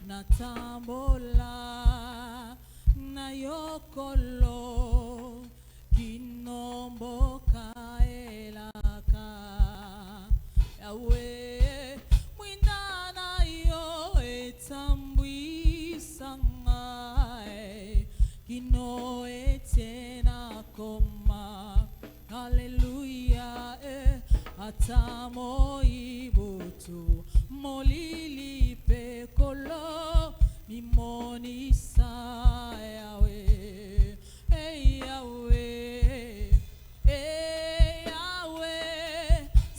natambola na yokolo kinomboka elaka yawe mwindana yo etambwisa ngai kino etena koma haleluya atamo ibutu molili pekolo mimonisa yawe yawe yawe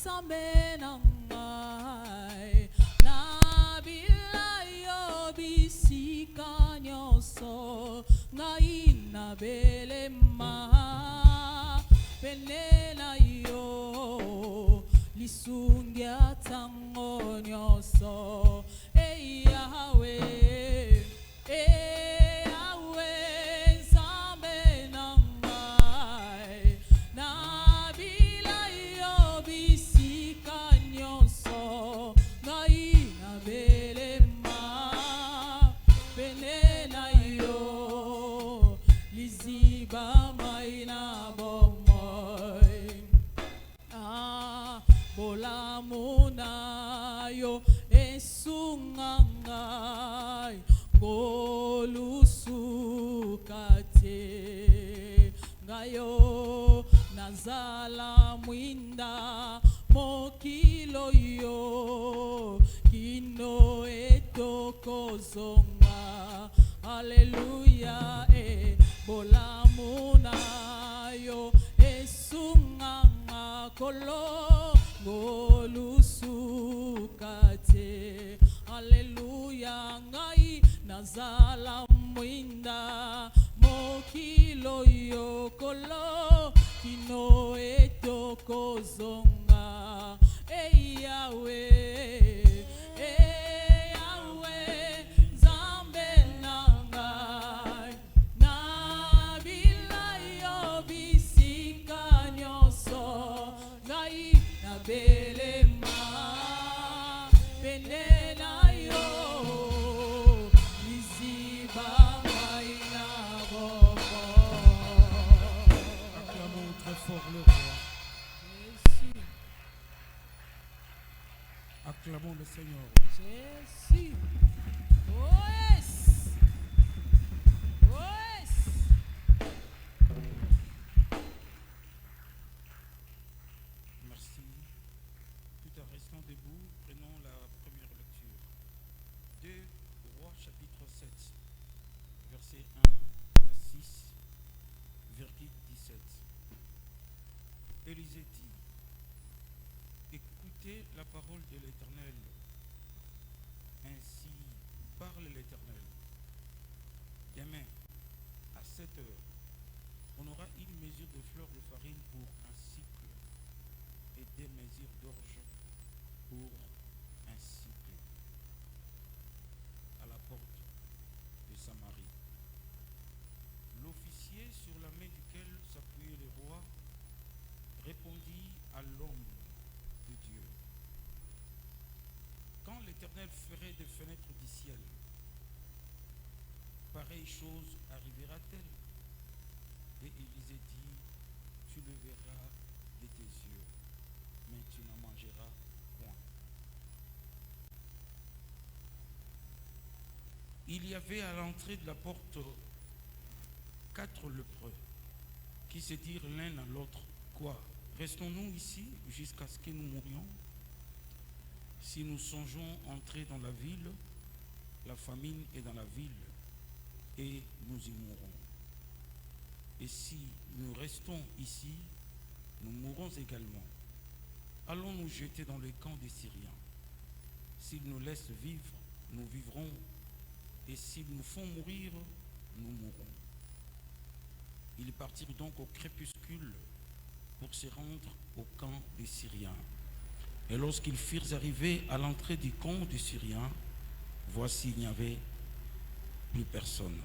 sambenangai nabila yo bisika nyoso ngai nabelema penela yo lisungia tango nyoso yawe yawe zambe nangai nabila yo bisika nyoso ngai nabelema penela yo liziba maina bomoy bolamuna yo esungangai golusukate ngayo nazala mwinda mokilo yo kino etokozonga haleluya bolamuna yo esunganga kolo golusukate haleluya ngai nazala mwinda mokilo yo kolo kino etokozonga yawe Acclamons le Seigneur. Jésus. Oh yes. Oh yes. Merci. Tout en restant debout, prenons la première lecture. 2 Rois chapitre 7, verset 1 à 6, verset 17. Élisée dit, écoutez la parole de l'Éternel. Ainsi parle l'Éternel. Demain, à 7 heures, on aura une mesure de fleur de farine pour un cycle et 2 mesures d'orge pour un cycle à la porte de Samarie. L'officier sur la main duquel s'appuyait le roi répondit à l'homme de Dieu. Quand l'Éternel ferait des fenêtres du ciel, pareille chose arrivera-t-elle? Et Élisée dit, tu le verras de tes yeux, mais tu n'en mangeras point. Il y avait à l'entrée de la porte 4 lépreux qui se dirent l'un à l'autre, quoi? Restons-nous ici jusqu'à ce que nous mourions? Si nous songeons entrer dans la ville, la famine est dans la ville, et nous y mourrons. Et si nous restons ici, nous mourrons également. Allons nous jeter dans le camp des Syriens. S'ils nous laissent vivre, nous vivrons, et s'ils nous font mourir, nous mourrons. Ils partirent donc au crépuscule pour se rendre au camp des Syriens. Et lorsqu'ils furent arrivés à l'entrée du camp des Syriens, voici, il n'y avait plus personne.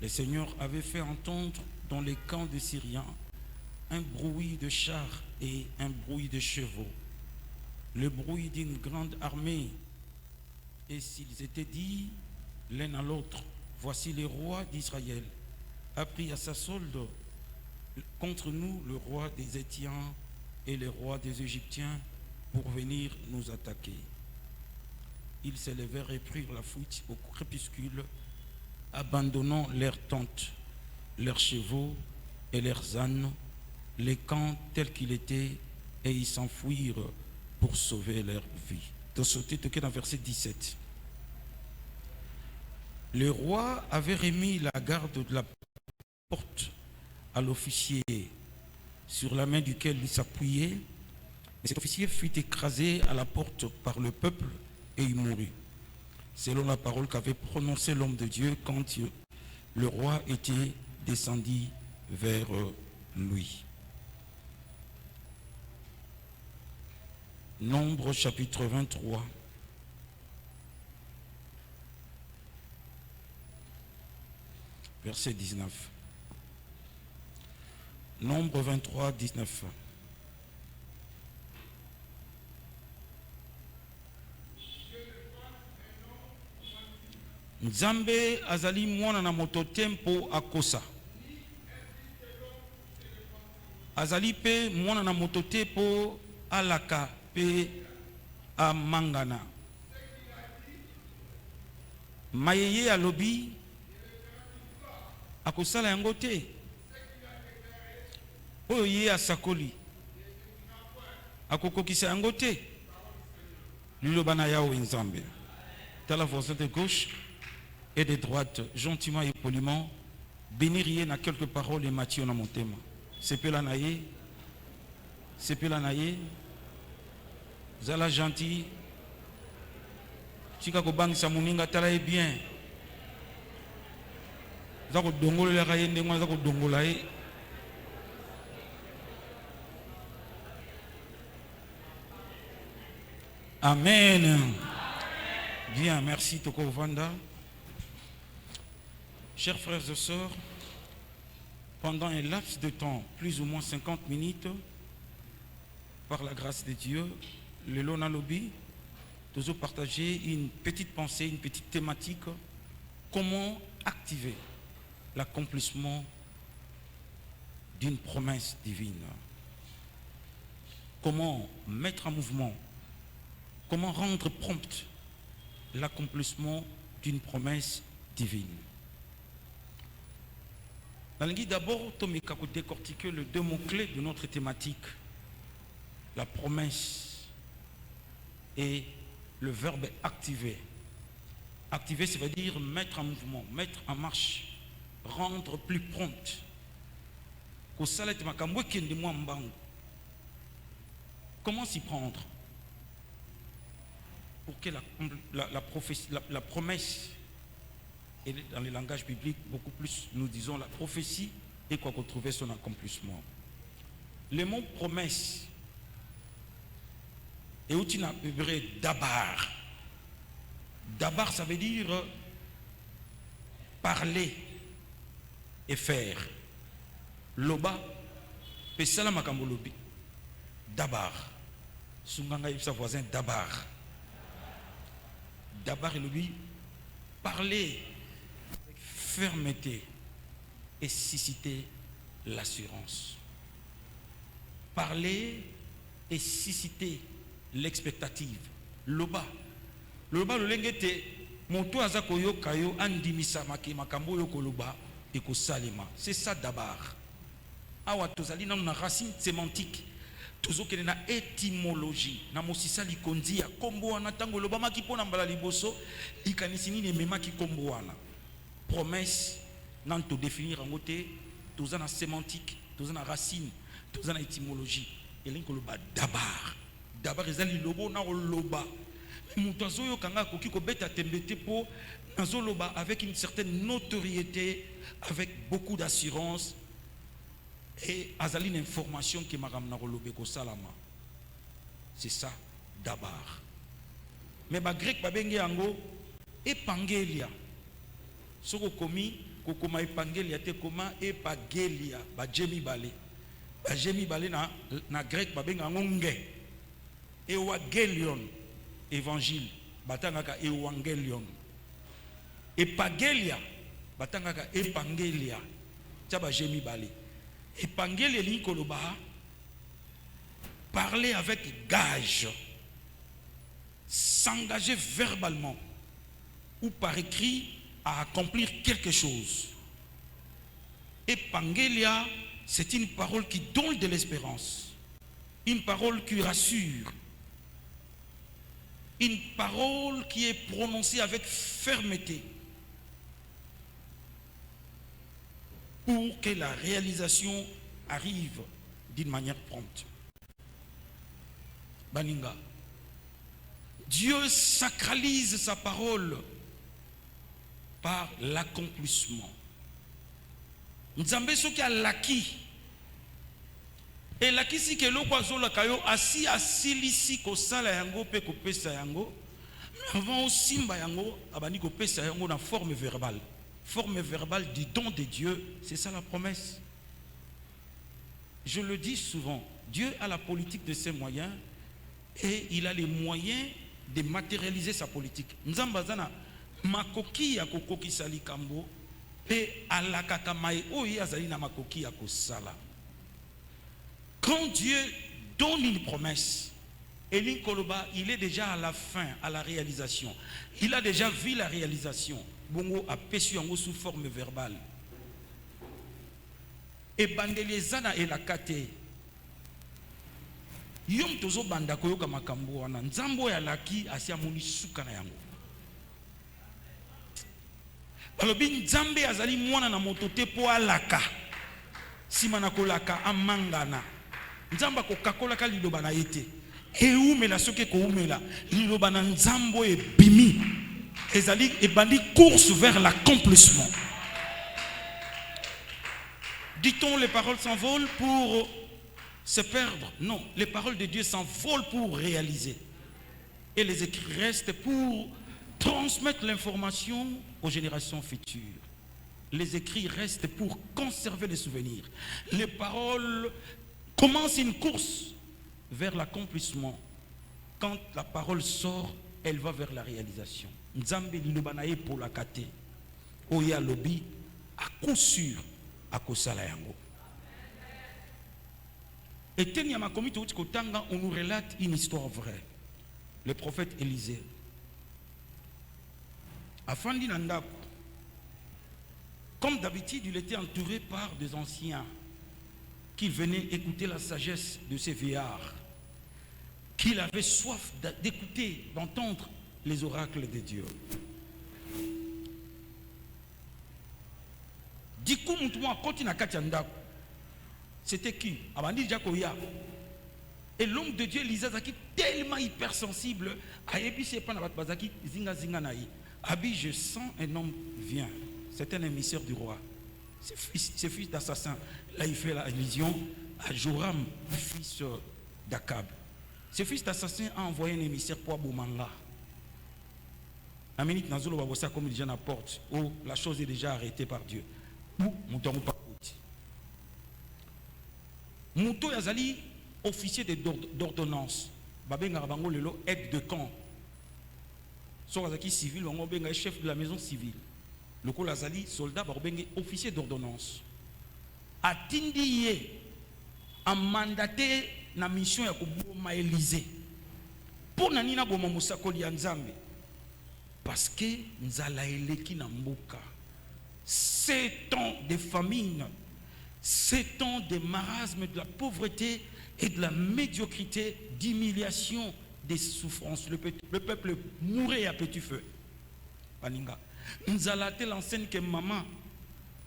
Le Seigneur avait fait entendre dans les camps des Syriens un bruit de chars et un bruit de chevaux, le bruit d'une grande armée. Et s'ils étaient dit l'un à l'autre, voici le roi d'Israël a pris à sa solde contre nous le roi des Étiens et le roi des Égyptiens pour venir nous attaquer. Ils s'élevèrent et prirent la fuite au crépuscule, abandonnant leurs tentes, leurs chevaux et leurs ânes, les camps tels qu'il était, et ils s'enfuirent pour sauver leur vie. De sauter dans verset 17. Le roi avait remis la garde de la porte à l'officier sur la main duquel il s'appuyait, et cet officier fut écrasé à la porte par le peuple et il mourut, selon la parole qu'avait prononcée l'homme de Dieu quand le roi était descendu vers lui. Nombre chapitre 23. Verset 19. Nombre 23, 19. Nzambe azali mwana na moto tempo akosa. Azali pe mwana na moto tempo alaka pe amangana. Mayeye alobi akosala yango te. Oyo ye asakoli akokokisa yango te. Liloba na Yahweh Nzambe. Tala voisin de gauche et de droite, gentiment et poliment, bénir na quelques paroles et Matthieu na mon thème. C'est peu la naïe, zala gentil, chika ko bang sa muninga tala e bien. Zako dongolo la kaye ndengwa zako dongola e. Amen. Bien, merci Toko Vanda. Chers frères et sœurs, pendant un laps de temps, plus ou moins 50 minutes, par la grâce de Dieu, le Lona Lobby, nous avons partagé une petite pensée, une petite thématique, comment activer l'accomplissement d'une promesse divine. Comment mettre en mouvement, comment rendre prompt l'accomplissement d'une promesse divine. D'abord, Tomika a décortiqué les deux mots-clés de notre thématique, la promesse et le verbe activer. Activer, ça veut dire mettre en mouvement, mettre en marche, rendre plus prompt. Comment s'y prendre pour que la promesse, et dans le langage biblique, beaucoup plus, nous disons la prophétie, et quoi qu'on trouve son accomplissement. Le mot promesse est outil hébreu dabar. Dabar, ça veut dire parler et faire. Loba, pesala makambo lobi. Dabar. Sunganga sa voisin dabar. Dabar et lobi, parler avec fermeté et susciter l'assurance. Parler et susciter l'expectative. Loba. Loba le lengete moto azako yo kayo andimisa makambo yo koloba et ko salima. C'est ça dabar. Awa tozali na racine sémantique. Tozokene na étymologie na mosisa likondi ya kombo wana tango loba maki pona mbala liboso likanisi nini mema ki kombo wana. Promesse nan to définir en côté tozana sémantique, tozana racine, tozana étymologie. Et l'un koloba dabar. Dabar ezali lobo na loba. Mutazo yo kanga koki ko beta tembete po nazo loba avec une certaine notoriété, avec beaucoup d'assurance. Et azali une information qui m'a ramené au lobeko salama. C'est ça d'abord. Mais ba grec ba bengi yango epangelia. Soko komi kokoma epangelia te koma epagelia ba jemi balé. Ba jemi balé na grec ba bengi yango nge. Ewagelion évangile batangaka evangelion. Epagelia batangaka epangelia. Tchaba jemi bali. Epangelia linkoloba parler avec gage, s'engager verbalement ou par écrit à accomplir quelque chose. Epangelia, c'est une parole qui donne de l'espérance, une parole qui rassure, une parole qui est prononcée avec fermeté pour que la réalisation arrive d'une manière prompte. Baninga, Dieu sacralise sa parole par l'accomplissement. Nzambe soki alaki et laki si ke loko azola kayo asi asilisi ko sala yango pe ko pesa yango avant simba yango abani ko pesa yango na forme verbale du don de Dieu. C'est ça la promesse. Je le dis souvent, Dieu a la politique de ses moyens et il a les moyens de matérialiser sa politique. Nzambazana makoki ya kokoki sali kambo pe alakaka mai oyi azali na makoki ya kosala. Quand Dieu donne une promesse, Elin Koloba, il est déjà à la fin, à la réalisation. Il a déjà vu la réalisation. Bongo a péchu en sous forme verbale. Et bandelezana et la kate. Yom tozo banda koyoka makambo wana nzambo ya laki asia moni suka na yango. Balobi nzambe azali mwana na motote po alaka. Simana kolaka amangana. Nzamba ko kakola ka liloba na yete. Eumela soke ko umela liloba na nzambo e bimi. Ezali e bandi course vers l'accomplissement. Dit-on les paroles s'envolent pour se perdre? Non, les paroles de Dieu s'envolent pour réaliser. Et les écrits restent pour transmettre l'information aux générations futures. Les écrits restent pour conserver les souvenirs. Les paroles commencent une course vers l'accomplissement. Quand la parole sort, elle va vers la réalisation. Nzambe lilobanaye pour la kate. Oya lobi à coup sûr à kosala yango. Et Tenyama Komito Utikotanga, on nous relate une histoire vraie. Le prophète Élisée. Afandi Nandaku. Comme d'habitude, il était entouré par des anciens qui venaient écouter la sagesse de ces vieillards, qu'il avait soif d'écouter, d'entendre les oracles de Dieu. Dikou Moutouma Kotina Katiandaku. C'était qui? Abandi Jakoya. Et l'homme de Dieu, Elisazaki, tellement hypersensible, Ayebi Panabat Bazaki, Zinga Zinga Naï. Abi, je sens un homme vient. C'est un émissaire du roi. C'est fils d'assassin. Là, il fait l'allusion à Joram, fils d'Akab. Ce fils d'assassin a envoyé un émissaire pour Aboumanga. La minute Nazolo Babosa, comme il dit à la porte, où la chose est déjà arrêtée par Dieu. Ou Moutongo Pakouti. Mouto Yazali, officier d'ordonnance. Babenga Rabango Lelo, aide de camp. Sorazaki civil, on benga chef de la maison civile. Le Kolazali, soldat, babenga officier d'ordonnance. Atindi a mandaté na mission ya koboma Élysée. Pour nanina boma musakoli ya Nzambe. Parce que nzala eleki na mboka. 7 ans de famine, 7 ans de marasme, de la pauvreté et de la médiocrité, d'humiliation, des souffrances. Le peuple mourait à petit feu. Paninga. Nous allons l'enseigne que maman,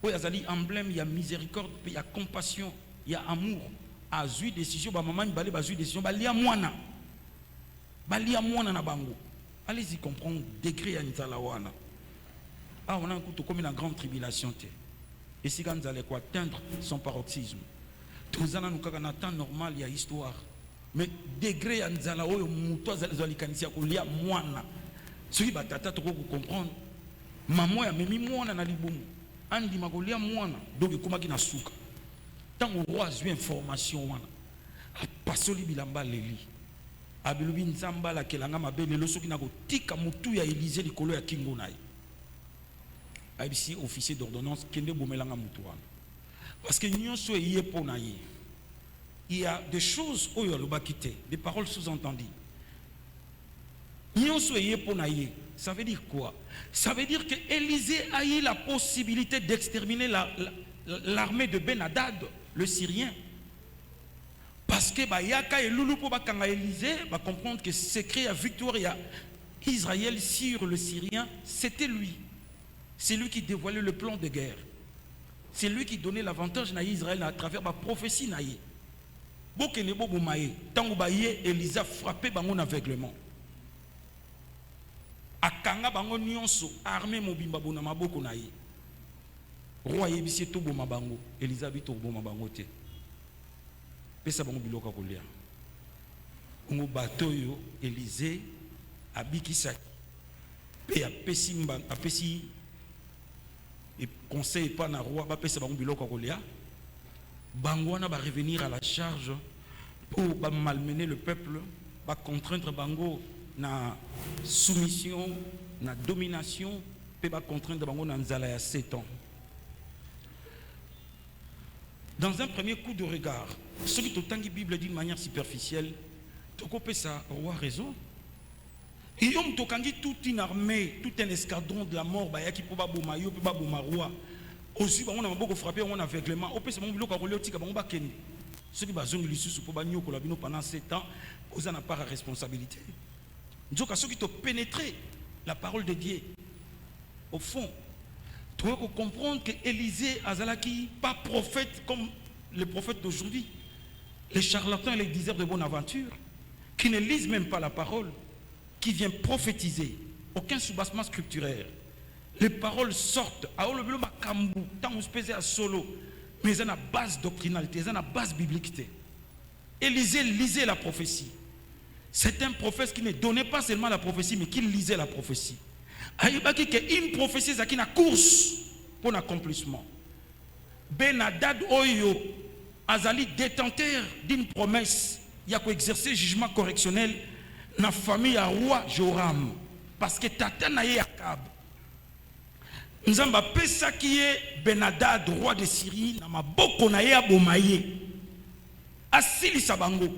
où il y a emblème, il y a miséricorde, il y a compassion, il y a amour. A eu décision, maman, il y a eu décision, il y a moana. Il y a moana na bango. Allez-y comprendre, degré à Nzalawana. Ah, on a un coup comme une grande tribulation. Et si quand allez atteindre son paroxysme, tous en nous un temps normal, il y a histoire. Mais degré à Nzalawo, mouto zalikanisia kulia moana. Celui batata to comprendre. Maman ya memi moana na libomu. Andi makolia moana. Donc comment qui na souka. Tant au roi a eu information wana. A pasoli bilamba leli. abilubi nzamba la kelanga mabele loso ki na kotika mutu ya Élysée likolo ya kingo na ye. Ici officier d'ordonnance kende bomelanga mutu wana. Parce que nyonso yé pona ye. Il y a des choses oyo alobaki te, des paroles sous-entendues. Nyonso yé pona ye. Ça veut dire quoi? Ça veut dire que Élysée a eu la possibilité d'exterminer l'armée de Ben Hadad, le Syrien. Parce que Yaka et Loulou pour Élysée va comprendre que secret à victoire Israël sur le Syrien, c'était lui. C'est lui qui dévoilait le plan de guerre. C'est lui qui donnait l'avantage à Israël à travers la prophétie. Bokene bobo maye, tango baye Élysée a frappé bangon aveuglement. Akanga bango nyonso armée mobimba bona maboko na ye. Roi yebisi to boma bango, Élysée bito boma bango te. Pesa bango biloka kolia. Ngo bato yo Élysée abikisa pe apesi et conseil pas na roi ba pesa bango biloka kolia. Bango na ba revenir à la charge pour ba malmener le peuple, ba contraindre bango na soumission, na domination, peut ba contraindre bango na nzala ya 7 ans. Dans un premier coup de regard, ce qui t'entend la Bible d'une manière superficielle, tu peux ça roi raison. Et on t'entend toute une armée, tout un escadron de la mort, bah qui peut pas bomayo, peut pas bomaroi. Aussi, on a beaucoup frappé, on a aveuglement. On peut se montrer qu'on relève tika bamba keni. Ceux qui bazong lissus pour bagno kolabino pendant 7 ans, vous en a pas la responsabilité. Donc à ceux qui t'ont pénétré la parole de Dieu, au fond, tu dois comprendre que Élysée Azalaki, pas prophète comme les prophètes d'aujourd'hui, les charlatans et les diseurs de bonne aventure, qui ne lisent même pas la parole, qui viennent prophétiser, aucun soubassement scripturaire. Les paroles sortent, à le makambu, tant on se pesait à solo, mais ils ont une base doctrinalité, ils ont une base biblique. Élysée lisait la prophétie. C'est un prophète qui ne donnait pas seulement la prophétie, mais qui lisait la prophétie. Il y a une prophétie qui est une course pour l'accomplissement. Ben Hadad Oyo, Azali détenteur d'une promesse, il y a exercer jugement correctionnel dans la famille à roi Joram. Parce que Tata Naye Akab. Nous avons ça qui est Ben Hadad, roi de Syrie, dans ma boko Naye Abomaye. Asili Sabango.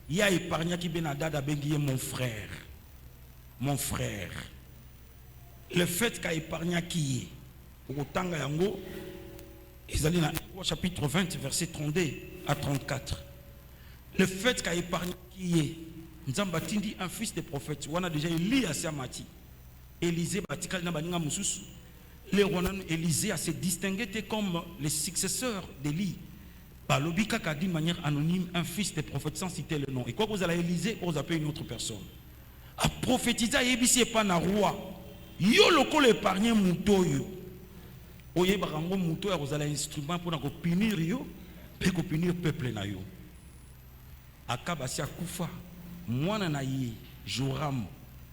Il y a épargné qui Ben Hadad a bengué mon frère. Mon frère. Le fait qu'a épargné qui est, pour autant yango, ils allaient dans le chapitre 20, verset 32 à 34. Le fait qu'a épargné qui est, nous avons bâti un fils de prophète. On a déjà lu à Samati. Élysée Batikal Nabaninga Moussous. Les Ronan Élysée a se distingué comme les successeurs d'Élie. Balobika a dit de manière anonyme un fils de prophète sans citer le nom. Et quoi vous allez Élysée, vous appelez une autre personne. A prophétiser Yébisi et pas na roi. Yo loko le épargné mouto yo. Oye barango mouto ya kozala instrument pour na ko punir yo, pe ko punir peuple na yo. Akaba si akufa, mwana na ye Joram,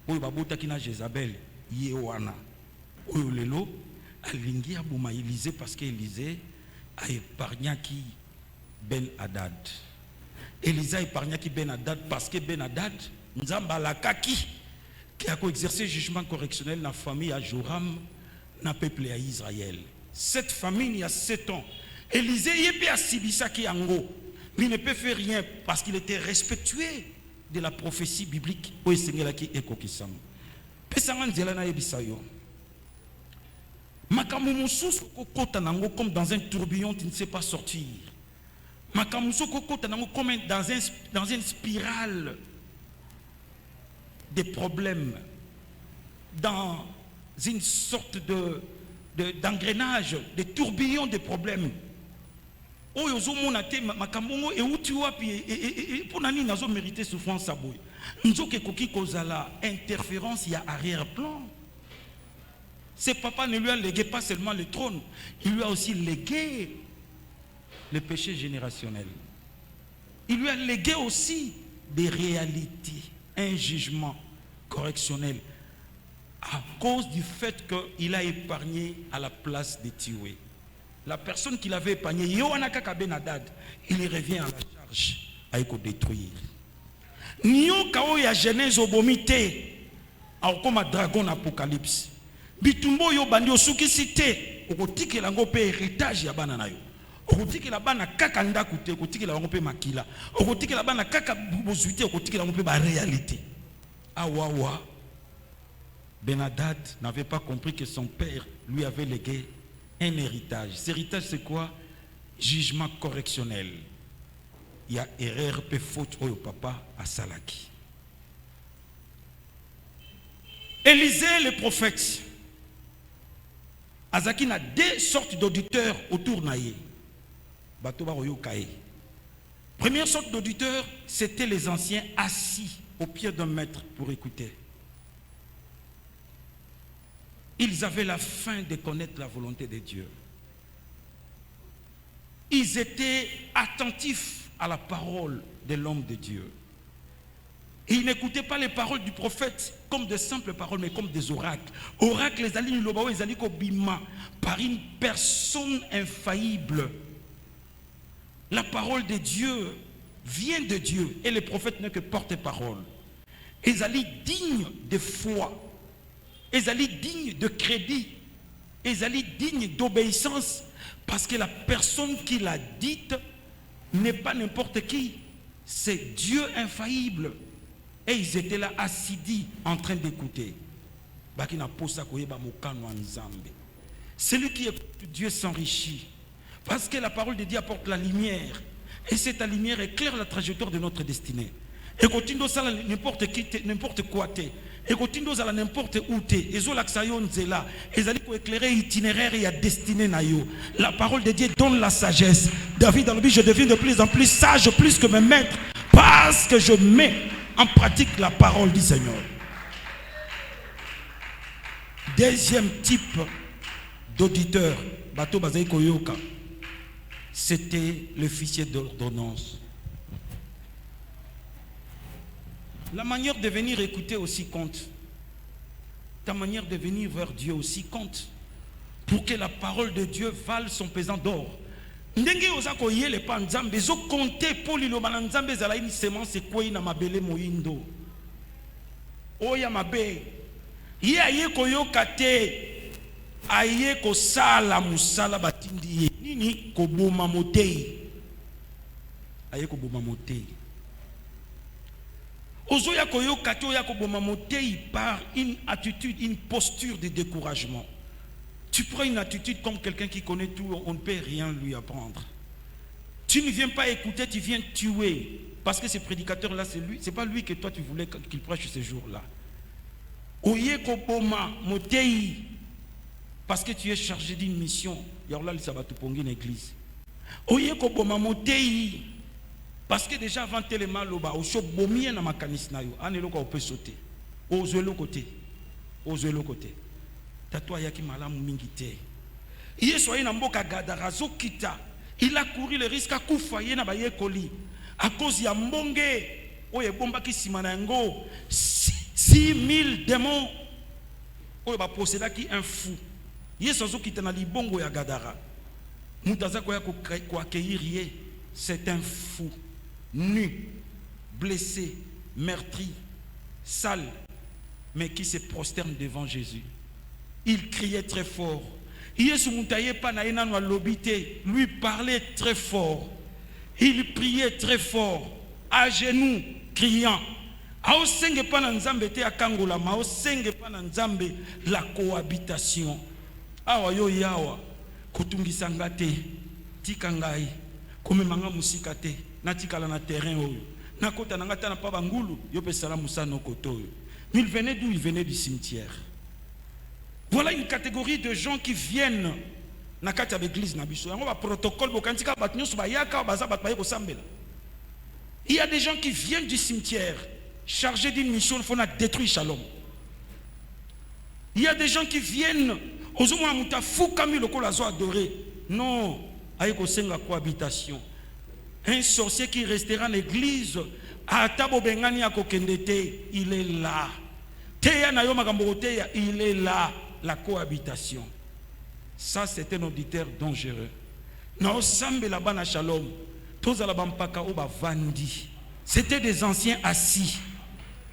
oyo babota kina Jezabel, ye wana. Oyo lelo alingi abuma Élysée parce que Élysée a épargné qui Ben Hadad. Élysée a épargné qui Ben Hadad parce que Ben Hadad nzamba la kaki qui a exercé jugement correctionnel dans la famille à Joram, dans le peuple à Israël. Cette famille, il y a 7 ans. Élysée, il peut Sibisa qui ango, mais il ne peut faire rien parce qu'il était respectueux de la prophétie biblique. Comme dans un tourbillon, tu ne sais pas sortir. Comme dans une spirale des problèmes, dans une sorte d'engrenage, de tourbillon de problèmes. Pour nani nazo mérité souffrance à boy. Nous interférence, il y a arrière-plan. Ce papa ne lui a légué pas seulement le trône, il lui a aussi légué le péché générationnel. Il lui a légué aussi des réalités, un jugement correctionnel à cause du fait qu'il a épargné à la place de tuer. La personne qu'il avait épargné, Ben Hadad, il revient à la charge à détruire. nyoka oyo ya Genèse obomi te akoma dragon apocalypse bitumbo yo bandi osukisi te okotikela ngo pe héritage ya bana na yo okotikela bana kaka ndaku te okotikela ngo pe makila okotikela bana kaka bozwi te okotikela ngo pe ba réalité. Awawa Ben-Hadad n'avait pas compris que son père lui avait légué un héritage. Cet héritage, c'est quoi? Jugement correctionnel. Il y a erreur, pe faute au papa à Salaki. Élisée, le prophète, Azaki a deux sortes d'auditeurs autour naïe. Batoba Royokae. Première sorte d'auditeurs, c'était les anciens assis au pied d'un maître pour écouter. Ils avaient la faim de connaître la volonté de Dieu. Ils étaient attentifs à la parole de l'homme de Dieu. Et ils n'écoutaient pas les paroles du prophète comme de simples paroles, mais comme des oracles. Oracles, les alliés Lobao, les alliés Kobima, par une personne infaillible. La parole de Dieu vient de Dieu et le prophète n'est que porte-parole. Les alliés dignes de foi. Ils dignes de crédit, ils dignes d'obéissance, parce que la personne qui l'a dite n'est pas n'importe qui, c'est Dieu infaillible. Et ils étaient là assidus en train d'écouter. Celui qui écoute Dieu s'enrichit, parce que la parole de Dieu apporte la lumière, et cette lumière éclaire la trajectoire de notre destinée. Et continue ça n'importe qui, n'importe quoi. Et continue à n'importe où et zo l'axayon zela et zali ko éclairer itinéraire et à destinée na yo. La parole de Dieu donne la sagesse. David dans le but, je deviens de plus en plus sage, plus que mes maîtres, parce que je mets en pratique la parole du Seigneur. Deuxième type d'auditeur, bato bazai koyoka, c'était l'officier d'ordonnance. La manière de venir écouter aussi compte. Ta manière de venir vers Dieu aussi compte. Pour que la parole de Dieu vale son pesant d'or. Ndenge ozako yele pa nzambe zo compter pour liloba na nzambe zala une semence kwei na mabele moyindo. Oya mabe. Ye aye koyoka te. Aye ko sala musala batindi ye. Nini ko boma motei. Aye ko boma motei. Ozoya koyoka te oya ko boma motei par une attitude, une posture de découragement. Tu prends une attitude comme quelqu'un qui connaît tout, on ne peut rien lui apprendre. Tu ne viens pas écouter, tu viens tuer. Parce que ce prédicateur-là, c'est lui, c'est pas lui que toi tu voulais qu'il prêche ce jour-là. Oye koboma motei, parce que tu es chargé d'une mission. Yorla ça va te pongi une église. Oye koboma motei, parce que déjà avant tellement loba, au shop bomien na makanis na yo, anelo ko peut sauter. Ose le côté. Ose le côté. Tatouaya yaki malamu mingi te. Yesu aina mboka Gadara zo kita. Il a couru le risque à kufa ye na ba yekoli. À cause ya mbonge oye bomba ki simana ngo 6000 démons oye ba posséda ki un fou. Yesu zo kita na libongo ya Gadara. Mutaza ko ya ko accueillir ye, c'est un fou, nu, blessé, meurtri, sale, mais qui se prosterne devant Jésus. Il criait très fort. Lui parlait très fort. Il priait très fort, à genoux, criant. La cohabitation. Awa yo yawa kotungisanga te tikangai komemanga musika te natikala na terrain oyo nakota nanga ta na pa bangulu yo pesala musano koto. Il venait d'où? Il venait du cimetière. Voilà une catégorie de gens qui viennent na kati ya l'église na biso. Yango ba protocole bokantika bat nyoso ba yaka baza bat baye ko sambela. Il y a des gens qui viennent du cimetière chargés d'une mission, il faut na détruire Shalom. Il y a des gens qui viennent ozomona muta fuka mi lokolo azo adorer. Non, aye ko senga cohabitation. Un sorcier qui restera en église atabo bengani akokendete, il est là. Teya na yo makambo teya, il est là. La cohabitation. Ça, c'est un auditeur dangereux. Na osambe la bana Shalom. Toza la bampaka oba vandi. C'était des anciens assis.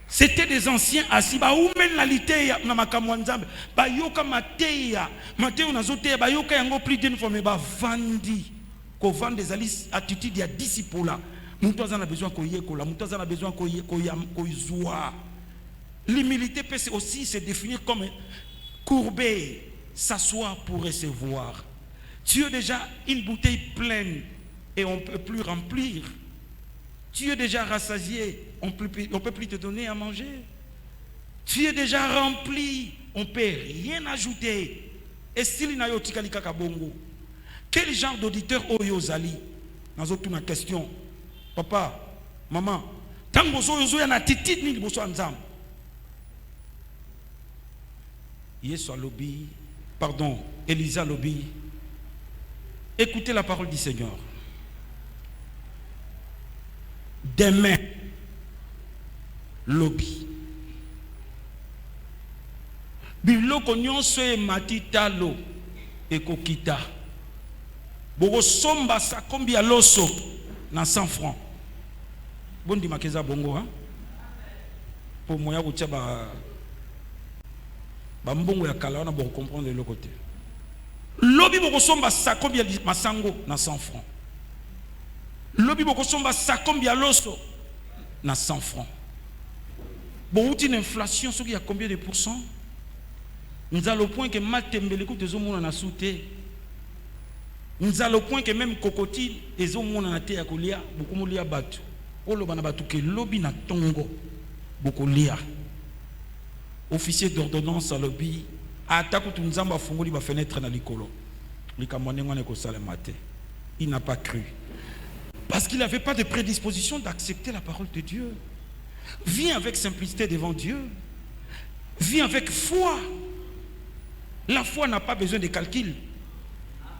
C'était des anciens assis. Ba umen la liteya na makambo nzambe. Ba yoka mateya. Mateyo nazoteya ba yoka yango plus d'une fois mais ba vandi. Ko vendre des attitudes ya disciples. Mutu azana besoin ko yekola, mutu azana besoin ko izwa. L'humilité peut aussi se définir comme courber, s'asseoir pour recevoir. Tu as déjà une bouteille pleine et on ne peut plus remplir. Tu es déjà rassasié, on ne peut plus te donner à manger. Tu es déjà rempli, on ne peut rien ajouter. Et s'il y a un quel genre d'auditeur oyozali? Dans une question. Papa, maman, tant que vous avez une attitude, vous avez un Yesu lobby, pardon, Elisa lobby. Écoutez la parole du Seigneur. Demain, lobby. Biloko nyonso e matita lo ekokita. Boko somba sa kombi ya loso na 100 francs. Bondi makeza bongo hein. Pour moya ko tshaba ba mbongo ya kala na boko comprendre le côté. Lobi boko somba sa kombi ya masango na 100 francs. Lobi boko somba sa kombi ya loso na 100 francs. Bon, une inflation, ce qui a combien de pourcents? Nous allons au point que Matembele coûte des hommes na souté. Nous allons au point que même Kokoti et hommes na te akolia beaucoup molia batu. Olo bana batu ke lobi na tongo beaucoup lia. Officier d'ordonnance à lobby attaque tout nzamba fungoli ba fenêtre na likolo. Likamone ngone ko sala maté. Il n'a pas cru. Parce qu'il n'avait pas de prédisposition d'accepter la parole de Dieu. Viens avec simplicité devant Dieu. Viens avec foi. La foi n'a pas besoin de calcul.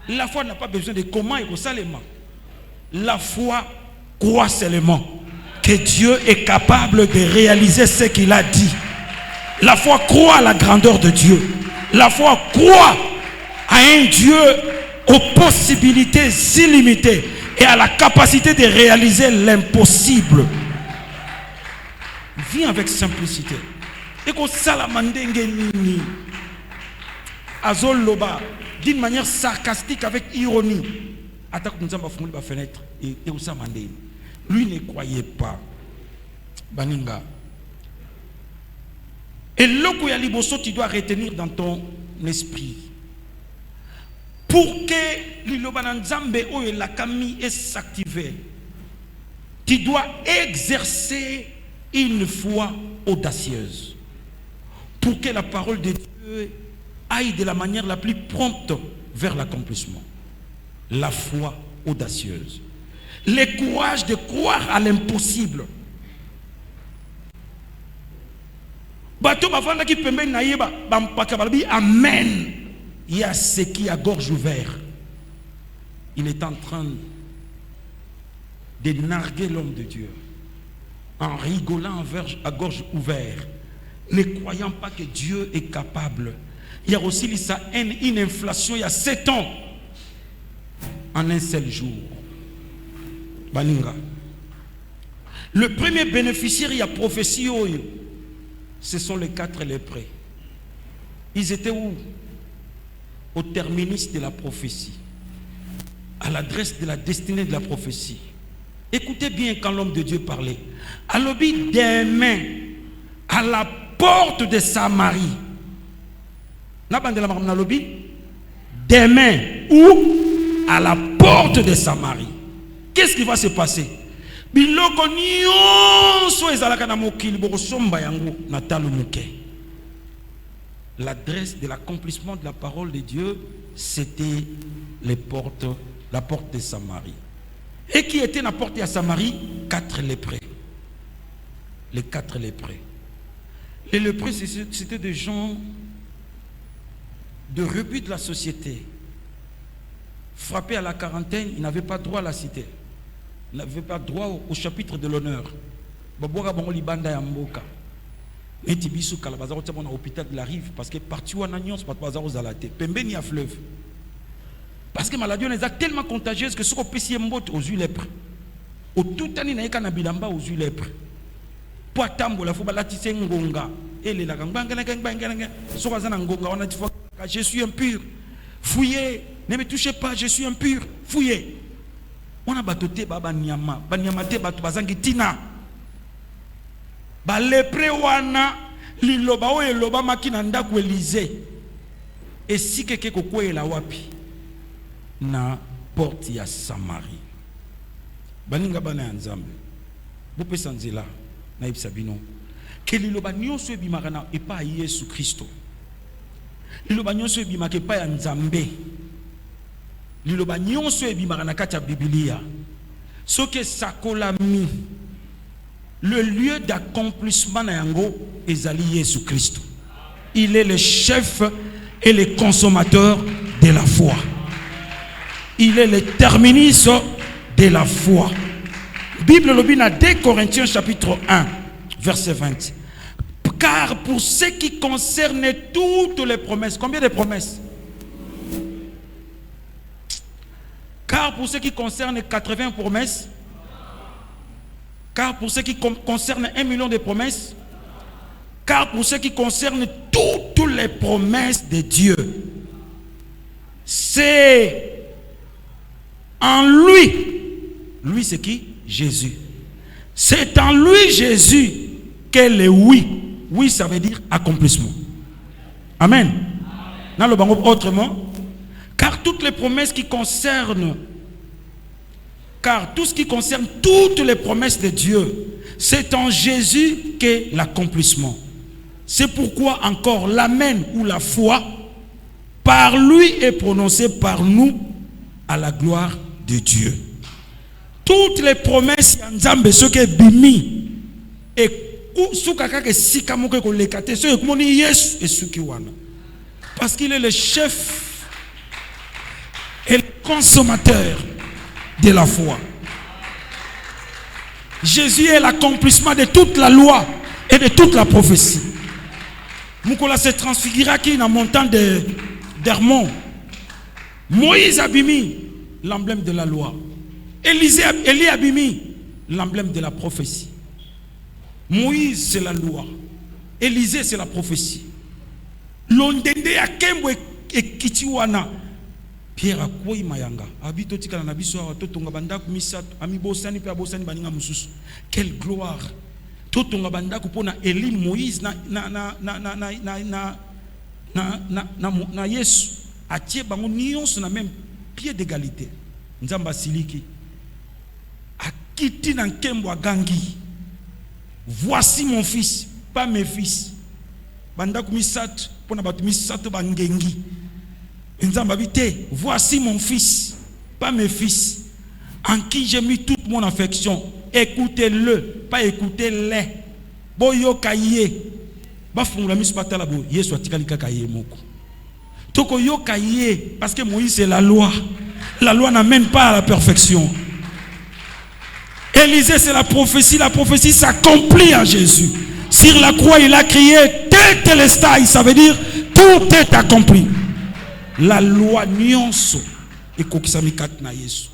La foi n'a pas besoin de comment et de seulement. La foi croit seulement que Dieu est capable de réaliser ce qu'il a dit. La foi croit à la grandeur de Dieu. La foi croit à un Dieu aux possibilités illimitées et à la capacité de réaliser l'impossible. Viens avec simplicité. Et qu'on salamande nini. Azol loba d'une manière sarcastique avec ironie. Attaque nous avons fondé la fenêtre et où ça mandé. Lui ne croyait pas. Baninga. Et l'oko ya liboso tu dois retenir dans ton esprit. Pour que l'Ilobananzambe ou la Kami est s'activer, tu dois exercer une foi audacieuse. Pour que la parole de Dieu aille de la manière la plus prompte vers l'accomplissement. La foi audacieuse. Le courage de croire à l'impossible. Amen. Il y a ce qui a gorge ouverte. Il est en train de narguer l'homme de Dieu en rigolant à gorge ouverte, ne croyant pas que Dieu est capable. Il y a aussi une inflation il y a 7 ans en un seul jour. Baninga. Le premier bénéficiaire, il y a prophétie, ce sont les 4 lépreux. Ils étaient où? Au terminus de la prophétie, à l'adresse de la destinée de la prophétie. Écoutez bien quand l'homme de Dieu parlait. À l'obit des mains, à la porte de Samarie. Des mains ou à la porte de Samarie. Qu'est-ce qui va se passer? L'adresse de l'accomplissement de la parole de Dieu, c'était la porte de Samarie. Et qui était la porte de Samarie? 4 lépreux. Les 4 lépreux. Les lépreux, c'était des gens de rebut de la société. Frappés à la quarantaine, ils n'avaient pas droit à la cité. Ils n'avaient pas droit au chapitre de l'honneur. Netibisu Kalabazaro à l'hôpital de la Rive parce que partout en Agnon, c'est pas bazaro zalate. Pembeni à fleuve. Parce que maladie est tellement contagieuse que ce qu'on peut s'y emboîter aux yeux lèpres. au tout ani na yeka na bilamba aux lèpre po atambola fo balatise ngonga ele la nganga soka na ngonga on a dit je suis impur fouillez ne me touchez pas je suis impur fouillez on a batoté baba nyama te bato bazangi tina ba lepre wana liloba o eloba makina ndako Élysée et si keke kokwela wapi na porte ya Samarie baninga bana ya Nzambe bopesa nzela na yebisa bino ke liloba nyonso ebimaka na epa Yesu Kristo liloba nyonso ebimaka epa ya Nzambe liloba nyonso ebimaka na kati ya Biblia soki esakolami le lieu d'accomplissement na yango ezali Yesu Kristo. Il est le chef et le consommateur de la foi. Il est le terminus de la foi. Bible lobina 2 Corinthiens chapitre 1 verset 20. Car pour ce qui concerne toutes les promesses, combien de promesses? Car pour ce qui concerne 80 promesses, car pour ce qui concerne 1 million de promesses, car pour ce qui concerne toutes les promesses de Dieu, c'est en lui. Lui c'est qui? Jésus. C'est en lui Jésus que le oui. Oui ça veut dire accomplissement. Amen. Autrement, car toutes les promesses qui concernent, car tout ce qui concerne toutes les promesses de Dieu, c'est en Jésus qu'est l'accomplissement. C'est pourquoi encore l'amen ou la foi par lui est prononcée par nous à la gloire de Dieu. Toutes les promesses Nzambe ce qui est bimi et soukaka ke sikamoke ko lekate ce que moni Yesu et suki wana parce qu'il est le chef et le consommateur de la foi. Jésus est l'accomplissement de toute la loi et de toute la prophétie. Mukola se transfigura qui dans montagne d'Hermon. Moïse abimi l'emblème de la loi. Élie abimi l'emblème de la prophétie. Moïse c'est la loi. Élisée c'est la prophétie. Londende ya kembo ekitiwana. Pierre akwoi mayanga habito tika na biso totonga bandako misato amibosani pe abosani baninga mususu. Quelle gloire. Totonga bandako pona Élie Moïse na Yesu atie bango nyonso na même pied d'égalité. Nzamba siliki akiti na nkembo agangi. Voici mon fils, pas mes fils. Bandako misato pona bato misato bangengi. Voici mon fils, pas mes fils, en qui j'ai mis toute mon affection. Écoutez-le, pas écoutez-les. Boyo kaye. Bafungula mispata la bo. Yesu atikalika kaye moko. Toko yo kaye parce que Moïse c'est la loi. La loi n'amène pas à la perfection. Élisée c'est la prophétie s'accomplit en Jésus. Sur la croix il a crié Tetelestai, ça veut dire tout est accompli. La loi nyonso et kokisamikat na Yesu.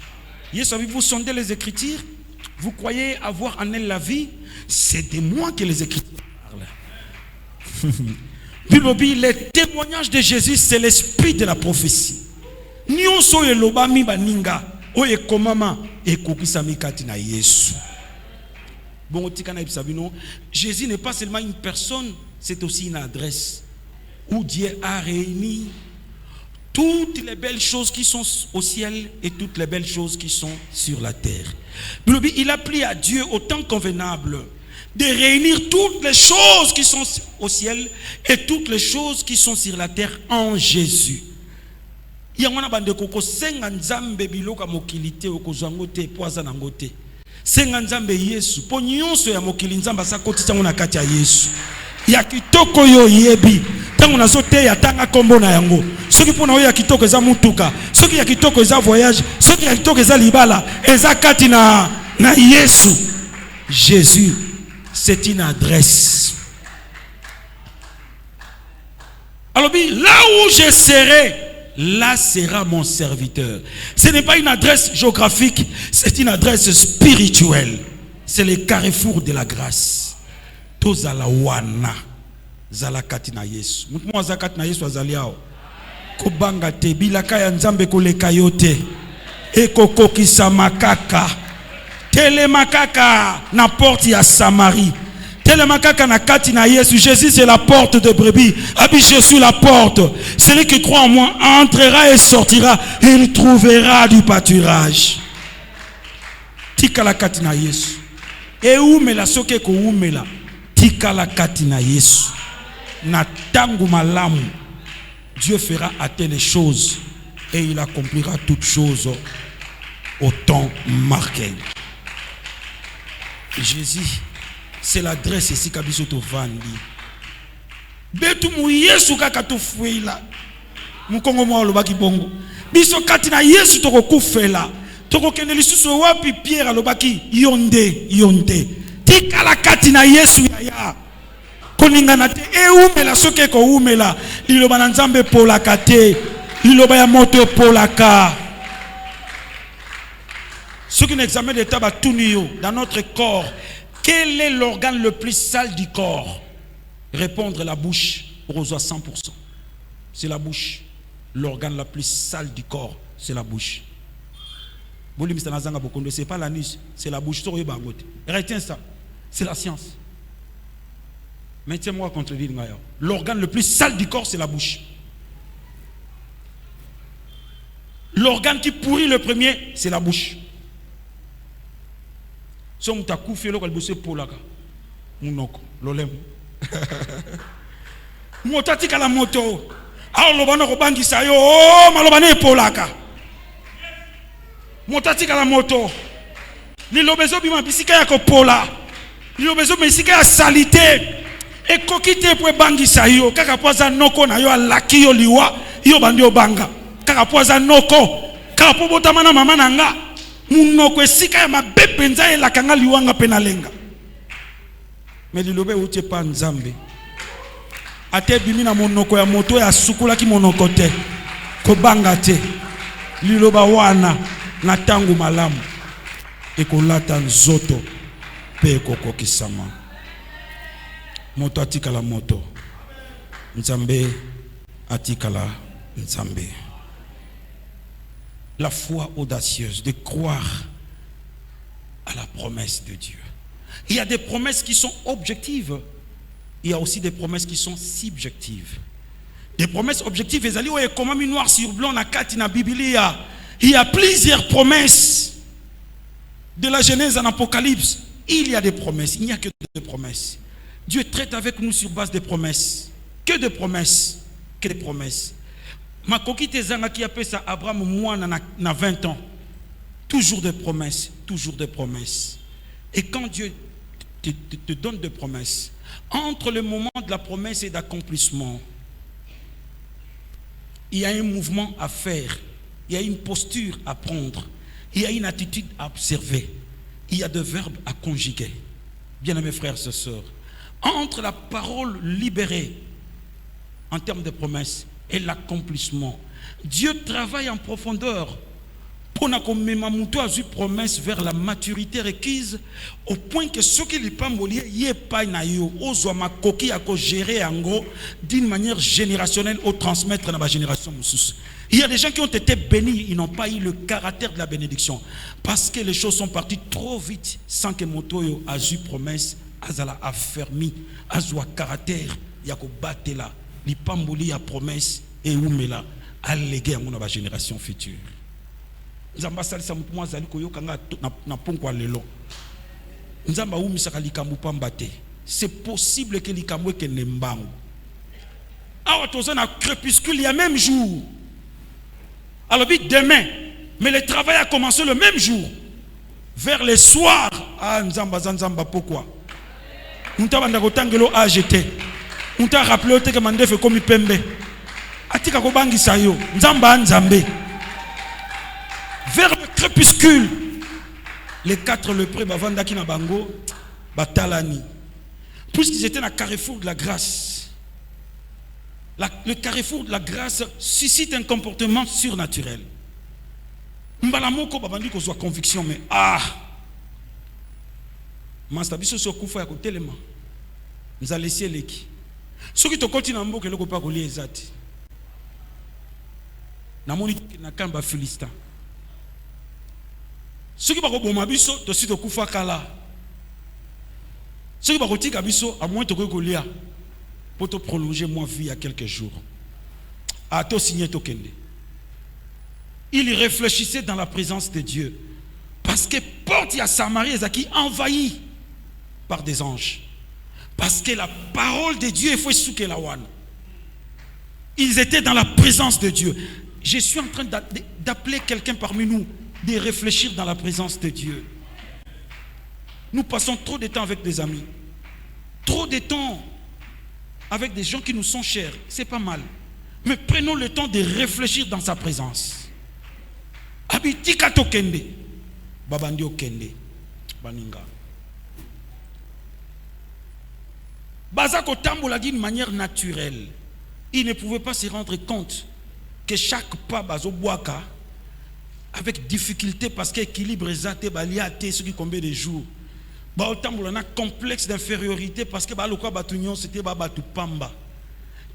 Yesu, vous sondez les Écritures, vous croyez avoir en elle la vie, c'est de moi que les Écritures parlent. Les témoignages de Jésus, c'est l'esprit de la prophétie. Nyonso eloba mi baninga o ekomama et kokisamikat na Yesu. Bon, Jésus n'est pas seulement une personne, c'est aussi une adresse où Dieu a réuni toutes les belles choses qui sont au ciel et toutes les belles choses qui sont sur la terre. Il a pris à Dieu au temps convenable de réunir toutes les choses qui sont au ciel et toutes les choses qui sont sur la terre en Jésus. Il y a un bande koko senga nzambe biloka mokilité okozangote poza nangote. Senga nzambe Yesu po nyonso ya mokili nzamba sa kotisa ngona kati ya Yesu. Ya kitoko yo yebi tango nazote ya tanga kombo na yango. Soki pona oya kitoko eza mutuka, soki ya kitoko eza voyage, soki ya kitoko eza libala, eza kati na Yesu. Jésus, c'est une adresse. Alors là où je serai, là sera mon serviteur. Ce n'est pas une adresse géographique, c'est une adresse spirituelle. C'est le carrefour de la grâce. Tozala wana zala katina Yesu. Mutu mo za katina Yesu azali ao. Kobanga te bilaka ya nzambe koleka yote. Ekokokisa makaka. Tele makaka na porte ya Samarie. Tele makaka na katina Yesu. Jésus c'est la porte de brebis. Abi je suis la porte. Celui qui croit en moi entrera et sortira. Et il trouvera du pâturage. Tika la katina Yesu. E umela soke ko umela. Tika la katina Yesu. Na tangu malamu. Dieu fera hâter les choses. Et il accomplira toutes choses au temps marqué. Jésus, c'est l'adresse ici kabiso to vandi. Betu mu Yesu kaka to fuela. Mukongo mo lobaki bongo. Biso katina Yesu to kokufela. To kokende lisusu wapi Pierre lobaki yonde. Tika la katina Yesu ya. Koningana te umela soke ko umela. Liloba na nzambe polaka te. Liloba ya moto polaka. Ceux qui n'examinent l'état dans notre corps, quel est l'organe le plus sale du corps? Répondre la bouche, reçoit 100%. C'est la bouche. L'organe le plus sale du corps, c'est la bouche. C'est pas l'anus, c'est la bouche. Retiens ça. C'est la science. Maintiens-moi contre lui. L'organe le plus sale du corps, c'est la bouche. L'organe qui pourrit le premier, c'est la bouche. Si on t'a coupé, on va polaka. Munoko, lolem. Motati kala moto. Alors lobana ko bangi sayo, oh malobane polaka. Motati kala moto. Ni lobezo bima bisika ya ko pola. Ni lobezo bisika ya salite. E kokite po bangi sayo, kaka poza noko na yo alaki yo liwa, yo bandi yo banga. Kaka poza noko, kaka po botamana mama nanga. Munoko esika ya mabepenza elakanga liwanga penalenga. Mais lilobe uche pa nzambe. Ate bimina monoko ya moto ya sukula ki monoko te. Kobanga te. Liloba wana na tangu malamu. Ekolata nzoto pe kokokisama. Moto atikala moto. Nzambe atikala nzambe. La foi audacieuse de croire à la promesse de Dieu. Il y a des promesses qui sont objectives. Il y a aussi des promesses qui sont subjectives. Des promesses objectives, comme noir sur blanc, il y a plusieurs promesses. De la Genèse en Apocalypse, il y a des promesses. Il n'y a que des promesses. Dieu traite avec nous sur base des promesses. Que des promesses. Que des promesses. Ma coquille zanga qui appelle ça Abraham moi na 20 ans. Toujours des promesses, toujours des promesses. Et quand Dieu te donne des promesses, entre le moment de la promesse et d'accomplissement, il y a un mouvement à faire, il y a une posture à prendre, il y a une attitude à observer, il y a des verbes à conjuguer. Bien-aimés frères et sœurs, entre la parole libérée en termes de promesses et l'accomplissement, Dieu travaille en profondeur pour que promesse vers la maturité requise au point que ceux qui ne pas gérer d'une manière générationnelle ou transmettre dans la génération. Il y a des gens qui ont été bénis, ils n'ont pas eu le caractère de la bénédiction parce que les choses sont parties trop vite sans que Motoyo a eu promesse, azala affermi, azwa caractère, yako batela, li pamboli a promesse et oumela allégué à mon génération future. Nzamba salisa mwa zali koyoka nga na ponkwa lelo. Nzamba umisaka likambu pambate. C'est possible que likambu ke nembango. Alors toza na crépuscule il y a même jour. Alors vite demain, mais le travail a commencé le même jour. Vers le soir, ah nzamba pourquoi? Nta banda kotangelo AGT. Nta rappelé te que mandefe komi pembe. Atika ko bangisa yo. Nzamba nzambe. Vers le crépuscule, les 4 lépreux bavandaki na bango batalani. Puisqu'ils étaient dans le carrefour de la grâce, le carrefour de la grâce suscite un comportement surnaturel. Mbalamoko babandi ko soit conviction mais Masta biso so kufa ya kotelema. Nzalesi eleki. Soki to kontina mboka eloko pa kolia ezati. Namoni na kamba Philistin. Soki ba ko boma biso to si to kufa kala. Soki ba ko tika biso à moins to ko kolia pour te prolonger moi vie à quelques jours. A to signé to kende. Il réfléchissait dans la présence de Dieu. Parce que porte à Samarie est envahi par des anges. Parce que la parole de Dieu est fouée sous la wan. Ils étaient dans la présence de Dieu. Je suis en train d'appeler quelqu'un parmi nous de réfléchir dans la présence de Dieu. Nous passons trop de temps avec des amis. Trop de temps avec des gens qui nous sont chers. C'est pas mal. Mais prenons le temps de réfléchir dans sa présence. Abitika to kende. Babandi okende. Baninga. Bazako tambola d'une manière naturelle. Il ne pouvait pas se rendre compte que chaque pas bazo boaka avec difficulté parce qu'équilibre zate baliate ce qui combien de jours. Ba tambola na complexe d'infériorité parce que ba lokwa batunyon c'était ba batu pamba.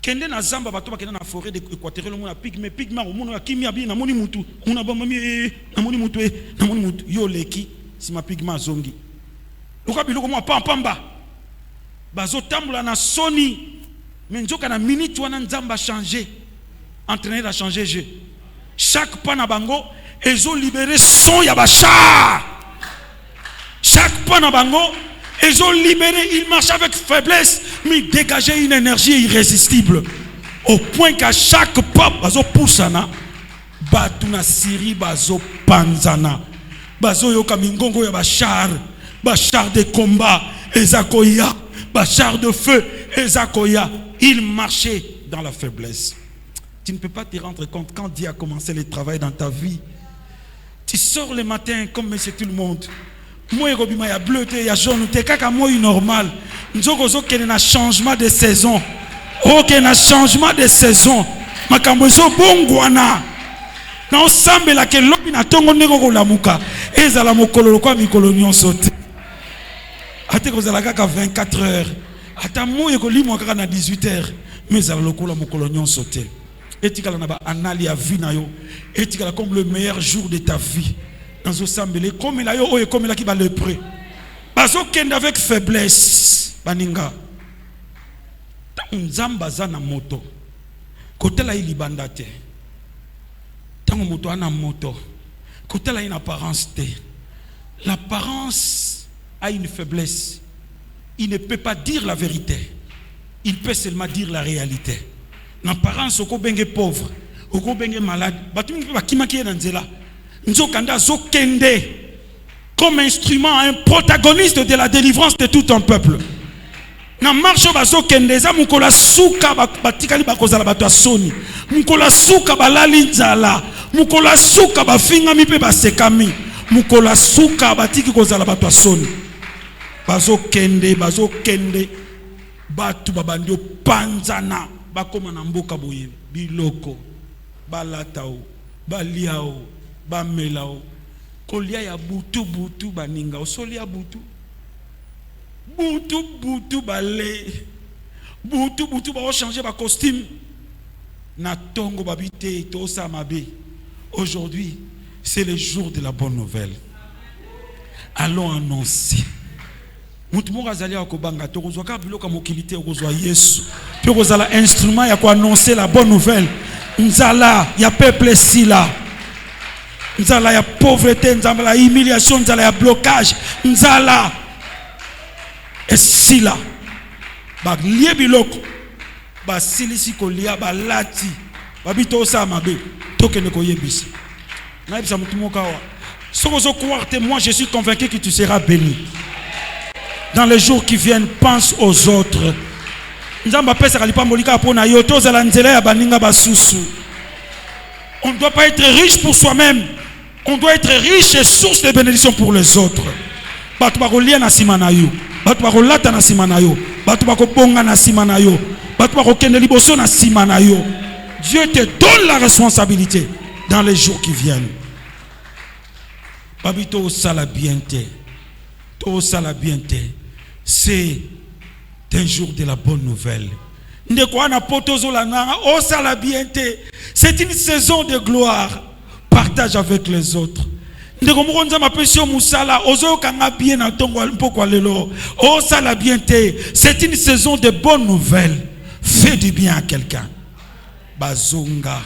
Kende na zamba bato bakenda na forêt équatoriale mona pigme o mona kimia bi na moni mutu mona ba mami na moni mutu na moni mutu yo leki si ma pigma zongi. Lokwa biloko mo pamba. Bazo tambola na soni mais nzoka na minute wana nzamba changer entraîner à changer jeu chaque pas na bango ezo libérer son ya bachar chaque pas na bango ezo libérer il marche avec faiblesse mais dégager une énergie irrésistible au point qu'à chaque pas bazo poussana batu na Syrie bazo panzana bazo yoka mingongo ya bachar de combat ezakoya bachar de feu ezakoya. Il marchait dans la faiblesse. Tu ne peux pas te rendre compte quand Dieu a commencé le travail dans ta vie. Tu sors le matin comme monsieur tout le monde. Moi, il y a bleu, il y a jaune, il y a moi normal. Nous avons un changement de saison. Ok, un changement de saison. Ma kambozo bongwana. Na ensemble la que l'homme na tongo nego la muka. Ezala mokolo kwa mikolo nyonso te. Ate ko zala kaka 24 heures. Ata mo yekoli mo kaka na 18 heures. Mais zala lokola mokolo nyonso te. Etikala na ba anali ya vie na yo. Etikala comme le meilleur jour de ta vie. Dans ensemble comme la yo et comme la qui va le prêt. Bazo kende avec faiblesse. Baninga. Nzamba za na moto. Kotela ili bandate. Tango moto ana moto. Kotela une apparence te. L'apparence a une faiblesse. Il ne peut pas dire la vérité. Il peut seulement dire la réalité. L'apparence oko benge pauvre, oko benge malade. Batumi ba kimaki na nzela. Nzokanda zokende comme instrument, un protagoniste de la délivrance de tout un peuple. Na marche bazo kende za mukola suka batikali bakozala bato asoni. Mukola suka balali nzala. Mukola suka bafinga mipe basekami. Mukola suka batiki kozala bato asoni. Bazo kende batu babandio panzana bakoma na mboka boye biloko balatao baliao bamelao kolia ya butu baninga osolia butu balé butu ba changer ba costume na tongo babité to samabe. Aujourd'hui c'est le jour de la bonne nouvelle. Allons annoncer. Mutumo azali akobanga to kozwa ka biloka mokilité kozwa Yesu. Puis kozala instrument ya ko annoncer la bonne nouvelle. Nzala ya peuple sila. Nzala ya pauvreté, nzala ya humiliation, nzala ya blocage, nzala esila. Ba lié biloko. Ba silisi kolia ba lati. Ba bito sa mabe. Tokene ko yebisa. Na yebisa mutumo kawa. Sokozo croire moi je suis convaincu que tu seras béni. Dans les jours qui viennent, pense aux autres. On ne doit pas être riche pour soi-même. On doit être riche et source de bénédiction pour les autres. Dieu te donne la responsabilité dans les jours qui viennent. C'est un jour de la bonne nouvelle. C'est une saison de gloire. Partage avec les autres. C'est une saison de bonnes nouvelles. Fais du bien à quelqu'un. Bazonga.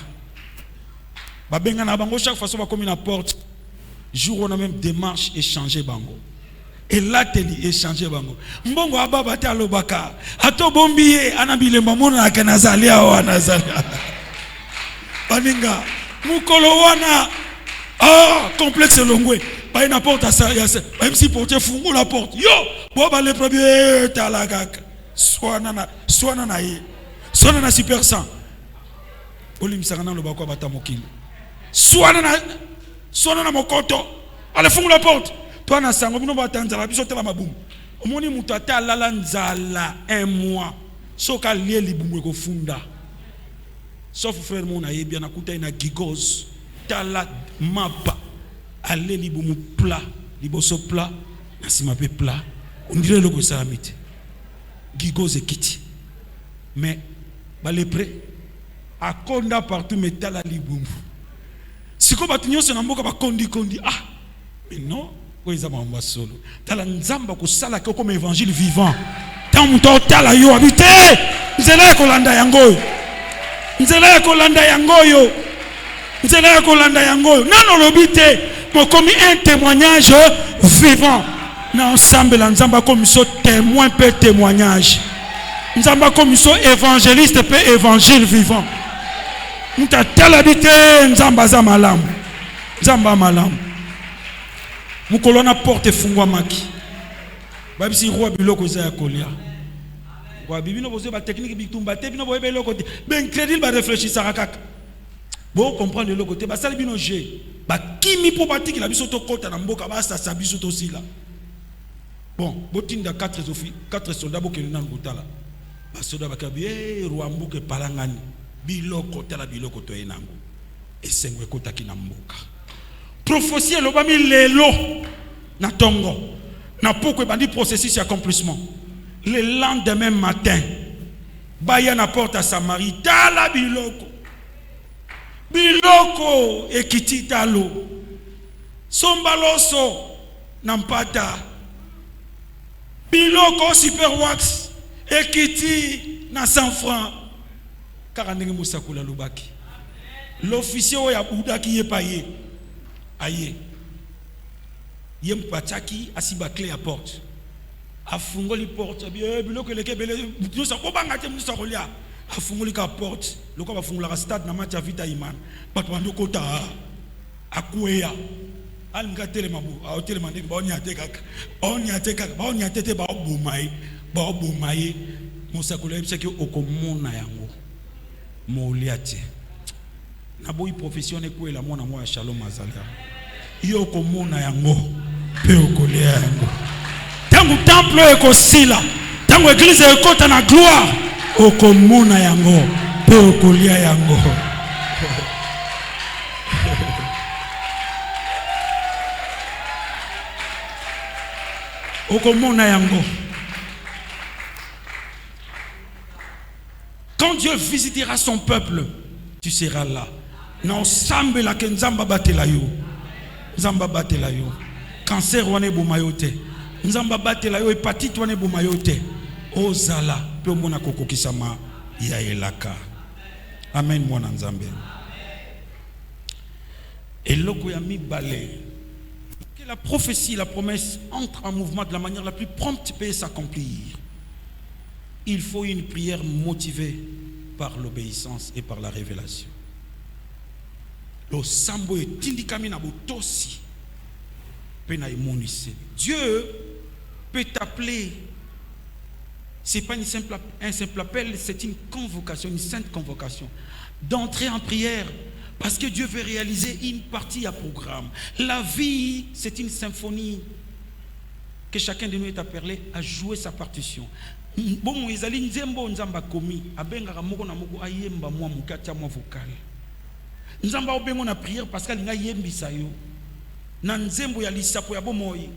Chaque fois que on a porte, jour on a même démarche échanger bango. Et là teli échanger bango. Mbongo ababa te alobaka. Ato bombiye anabile mamona akanazalia wa nazalia. Baninga mukolo wana complexe longwe. Ba ina porte ça même si porte fungo la porte. Yo, bo ba le premier talagaka. Swana na ye. Swana na super 100. Olim sarana lo bako bata mokili. Swana na mokoto. Allez fungo la porte. Toi na sango bino batanzala biso tela mabum. Omoni mutata lala nzala 1 mois. Soka lie libumwe ko funda. Sauf frère mon aye bien akuta ina gigos. Tala mapa. Allez libumu plat, liboso plat, nasima pe plat. On dirait le salamite. Gigos et kiti. Mais les prêts à konda partout mais tala libumu. Si ko batunyo se namboka ba kondi mais non. Solo. Tala nzamba ko sala ko comme évangile vivant. Tant muto tala yo habité. Nzela ko landa yango. Nzela ko landa yango yo. Nzela ko landa yango. Nano lobité pour comme un témoignage vivant. Na ensemble la nzamba comme so témoin pe témoignage. Nzamba comme so évangéliste pe évangile vivant. Nta tala habité nzamba za malam. Nzamba malam. Mukolona porte fungwa maki. Babisi roi biloko za kolia. Roi bibino bozo ba technique bitumba te bino boyebe lokote. Ben crédit ba réfléchir sarakaka. Bon comprendre le côté ba sali bino je. Ba kimi po batiki la biso to kota na mboka ba sa biso to sila. Bon, botinda 4 soldats bokeli na ngutala. Ba soda ba kabi roi mboke palangani. Biloko tala biloko to enango. Esengwe kota kina mboka. Prophétie l'obami lelo na tongo na pourquoi bandi processus d'accomplissement le lendemain matin baya na porte à Samarie tala biloko ekiti talo sombaloso nampata biloko super wax ekiti na 100 francs car ndenge musakula lobaki l'officier oya udaki ye paye aye yem pataki asiba clé à porte afungoli porte bien biloko leke bele tout ça obanga te musa kolia afungoli ka porte loko bafungula stade na match vita iman bato bandoko ta akuya alinga telema bu a telema ndenge ba onya tekaka ba onya tete ba obumaye musa kolia bisaki okomona yango moliate na boyi professionnel ko la mona moi Shalom Azalia yo komona yango pe okolia yango tangu temple ekosila tangu église ekota na gloire okomona yango pe okolia yango okomona yango. Quand Dieu visitera son peuple, tu seras là. Non, sambe la kenzamba batela yo. Nzamba batela yo. Cancer wane bumayote. Nzamba batela yo hépatite wane bumayote. Ozala pe mona kokokisama ya elaka. Amen mwana nzambe. Et loko ya mibale. Que la prophétie, la promesse entre en mouvement de la manière la plus prompte peut s'accomplir. Il faut une prière motivée par l'obéissance et par la révélation. Dieu peut t'appeler. Ce n'est pas un simple appel, c'est une convocation, une sainte convocation. D'entrer en prière parce que Dieu veut réaliser une partie à programme. La vie, c'est une symphonie que chacun de nous est appelé à jouer sa partition. Bon ezali nzembo nzamba komi abengaka moko na moko ayemba mwa mukatia mwa vocal. Nzamba obengo na prière parce que linga yembisa yo. Na nzembo ya lisapo ya bomoi.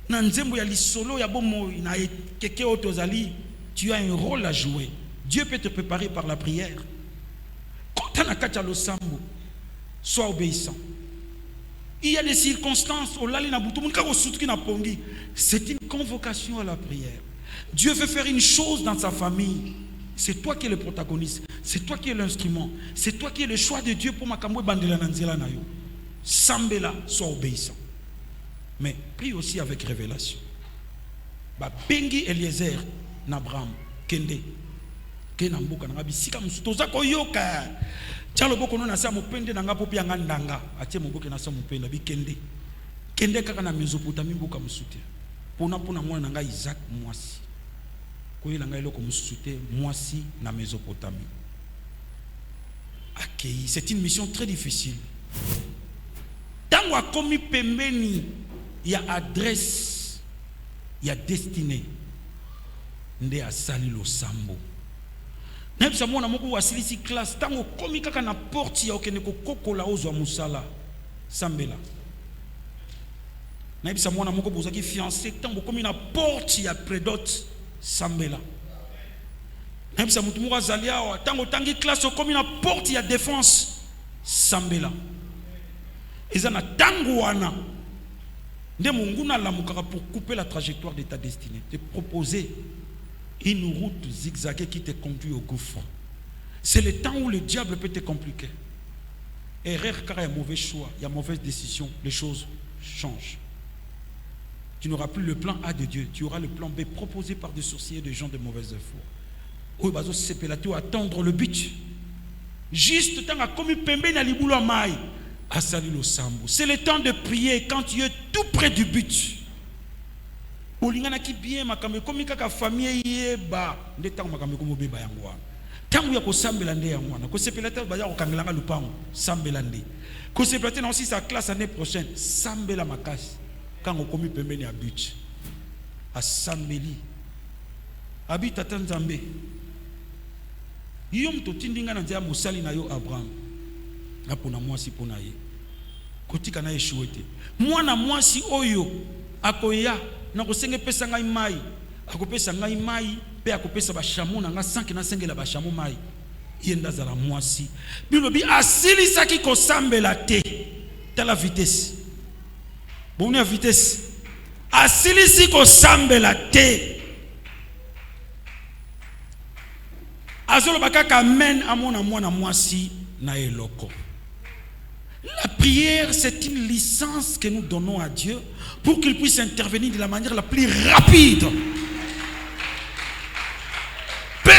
Na nzembo ya lisolo ya bomoi na keke otozali, tu as un rôle à jouer. Dieu peut te préparer par la prière. Quand tu as katia lo sambo, sois obéissant. Il y a des circonstances, c'est une convocation à la prière. Dieu veut faire une chose dans sa famille. C'est toi qui es le protagoniste. C'est toi qui es l'instrument. C'est toi qui es le choix de Dieu pour makambo bandela nanzela na yo. Sambela, sois obéissant. Mais prie aussi avec révélation. Ba bengi Eliezer n'Abraham kende. Kenamboka na bisika musutoza koyoka. Tialo boko no na sa mopende na ngapo pia ngandanga. Atie moboke na sa mopende bikende. Kende kaka na Mésopotamie mboka musute. Pona mwana nga Isaac mwasi. Koyela nga eloko musute mwasi na Mésopotamie. Accueilli, c'est une mission très difficile. Tango akomi pembeni ya adresse ya destinée nde asali lo sambo. Nebisa mwana moko wasilisi classe tango komi kaka na porte ya okene ko kokola ozwa musala sambela. Nebisa mwana moko bozaki fiancé tango komi na porte ya prédote sambela. Nebisa mutu moko azali awa tango tangi classe komi na porte ya défense sambela. Ezana tango wana nde Mungu na lamukaka pour couper la trajectoire de ta destinée, te proposer une route zigzaguée qui te conduit au gouffre. C'est le temps où le diable peut te compliquer. Erreur car il y a mauvais choix, il y a mauvaise décision, les choses changent. Tu n'auras plus le plan A de Dieu, tu auras le plan B proposé par des sorciers et des gens de mauvaise foi. Oui, bazo sepelatu attendre le but. Juste tant comme pembe na libulu mai. C'est le temps de prier quand tu es tout près du but. Olingana ki bien makambe komi kaka famille yeba ndeta makambe komo beba yango wana. Tangu ya ko sambela nde yango wana. Ko sepelata ba ya ko kangelanga lupango sambela nde. Ko sepelata na aussi sa classe année prochaine sambela makasi. Quand on komi pembeni ya but. Asambeli. Abi tata Nzambe. Yom to tindinga na nzia mosali na yo Abraham. Apona mwasi pona ye. Kotika na eshouete. Mwana mwasi oyo akoya na kosenge pesa ngai mai. Akopesa ngai mai pe akopesa ba chameau na nga 5 na sengela ba chameau mai. Yenda za la mwasi. Bilobi asili saki ko sambela te. Ta la vitesse. Bon ya vitesse. Asili si ko sambela te. Azolo bakaka men amona mwana mwasi na eloko. La prière, c'est une licence que nous donnons à Dieu pour qu'il puisse intervenir de la manière la plus rapide.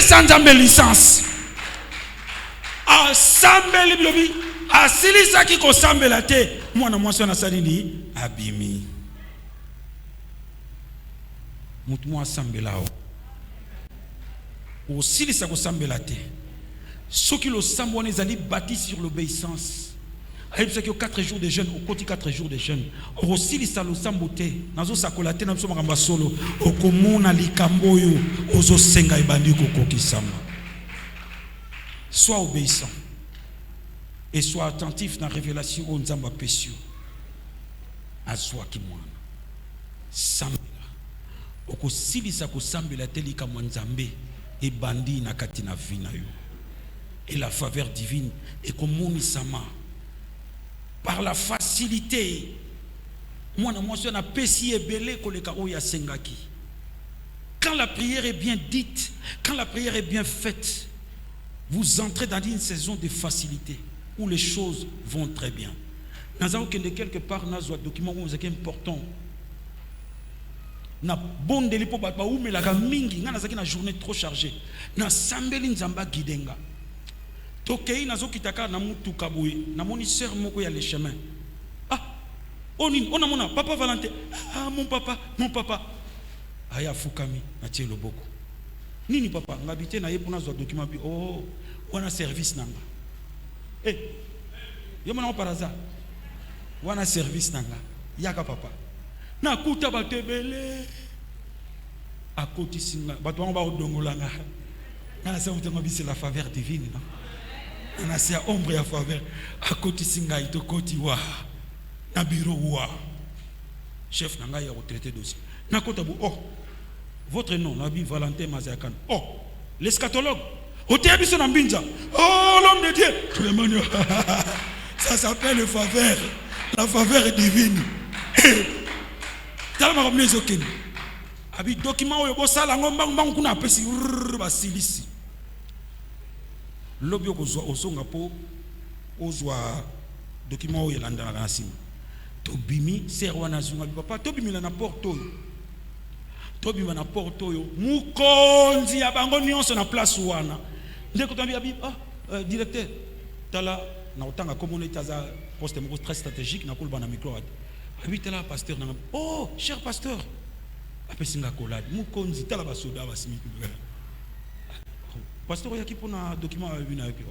Sans jamais licence. Assemble bilobi, asilisa ki ko sambela te, mwana mwasi na salini abimi. Mutu mwa sambela o. Osilisa ko sambela te. Ceux qui le sambo on est bâti sur l'obéissance. Il y a 4 jours de jeûne, au côté 4 jours de jeûne. Aussi les salos samboté, nazo sakolate na msoma kamba solo, okomona likamboyo, ozo senga ibandi koko kisama. Sois obéissant et sois attentif dans la révélation au nzamba pesio. Azwa kimwana. Sambela. Okosilisa ko sambela telika mwanzambe e bandi na katina vina yo. Et la faveur divine est comme mon isama. Par la facilité, moi je na pesi ebele koleka oya sengaki. Quand la prière est bien dite, quand la prière est bien faite, vous entrez dans une saison de facilité où les choses vont très bien. Nous avons quelque part un document important. Na bon delipo ba ou me la mingi ngana zaki na journée trop chargée. Na sambeli nzamba gidenga. Tokei nazo kitaka na mutu kaboui na moni sœur moko ya le chemin. Ah, on a mona papa Valentin. Ah mon papa. Aya fukami na tie loboko. Nini papa ngabite na yepona zo document bi oh wana service nanga. Yo mona par hasard. Wana service nanga. Yaka papa. Na kuta batebele. à côté singa bato on va odongolanga na ça c'est la faveur divine non na c'est ombre ya faveur à côté singa ito koti wa na bureau wa chef nanga ya retraité dossier na kota bu oh votre nom nabi Valentin Mazakan oh l'eschatologue otea biso na mbinja oh l'homme de Dieu tout le monde ça s'appelle la faveur divine tellement comme les okeni abi document oyo bosala ngombangu kuna pesi basilisi lobi okozwa osonga po ozwa document oyo landana na sima tobimi serwa na zunga papa tobimila na porte oyo tobima na porte oyo mukonzi ya bango nyonso na place wana ndeko tambi abi directeur tala na otanga komona itaza poste moko très stratégique na kolba na micro abi tala pasteur na oh cher pasteur apesinga kolade mukonzi tala basoda basimi pasteur yaki pona document abina yaki